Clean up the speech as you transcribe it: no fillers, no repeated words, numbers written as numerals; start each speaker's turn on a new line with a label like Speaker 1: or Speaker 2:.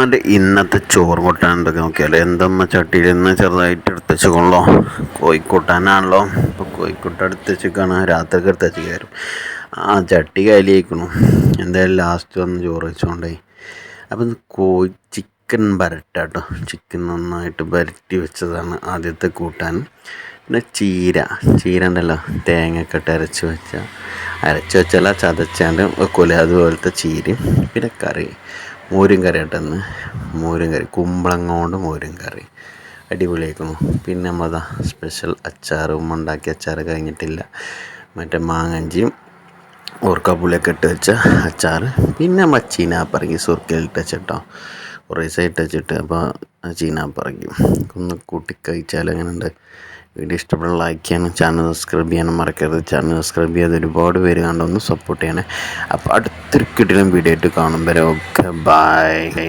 Speaker 1: ഉമ്മാൻ്റെ ഇന്നത്തെ ചോറ് കൂട്ടാൻ എന്തൊക്കെ നോക്കിയാലോ. എന്തമ്മ ചട്ടിയിൽ നിന്ന് ചെറുതായിട്ട് എടുത്ത് വെച്ചോളോ. കോഴിക്കൂട്ടാനാണല്ലോ. ഇപ്പോൾ കോഴിക്കൂട്ട എടുത്ത് വെച്ചിക്കാണ്. രാത്രിക്ക് എടുത്ത് വെച്ച് കയറും. ആ ചട്ടി കാലിയായിക്കണു. എന്തായാലും ലാസ്റ്റ് വന്ന് ചോറ് വെച്ചോണ്ടേ. അപ്പം ചിക്കൻ കേട്ടോ. ചിക്കൻ നന്നായിട്ട് വരട്ടി വെച്ചതാണ് ആദ്യത്തെ കൂട്ടാൻ. പിന്നെ ചീര ഉണ്ടല്ലോ, തേങ്ങയൊക്കെ ഇട്ട് അരച്ച് വെച്ചാൽ ചതച്ചാണ്ട് വെക്കൂലേ, അതുപോലത്തെ ചീരയും. പിന്നെ കറി, മോരും കറി ആട്ടെന്ന്. മോരും കറി, കുമ്പളങ്ങ കൊണ്ട് മോരും കറി അടിപൊളിയാക്കുന്നു. പിന്നെ നമ്മളതാ സ്പെഷ്യൽ അച്ചാർ, ഉമ്മ ഉണ്ടാക്കിയ അച്ചാർ കഴിഞ്ഞിട്ടില്ല. മറ്റേ മാങ്ങഞ്ചിയും ഓർക്കാപ്പുളിയൊക്കെ ഇട്ട് വെച്ച അച്ചാർ. പിന്നെ ചീനാപ്പറങ്ങി സുർക്കയിലിട്ട് വെച്ചിട്ടോ, കുറേ ദിവസമായിട്ട് വെച്ചിട്ട്. അപ്പോൾ ചീനാപ്പറങ്ങി ഒന്ന് കൂട്ടി കഴിച്ചാൽ അങ്ങനെ ഉണ്ട്. വീഡിയോ ഇഷ്ടപ്പെടുന്ന ലൈക്ക് ചെയ്യാനും ചാനൽ സബ്സ്ക്രൈബ് ചെയ്യാനും മറക്കരുത്. ചാനൽ സബ്സ്ക്രൈബ് ചെയ്ത് ഒരുപാട് പേര് കണ്ടൊന്ന് സപ്പോർട്ട് ചെയ്യണേ. അപ്പോൾ അടുത്തൊരു കിടിലൻ വീഡിയോ ആയിട്ട് കാണും വരെ. Okay, by.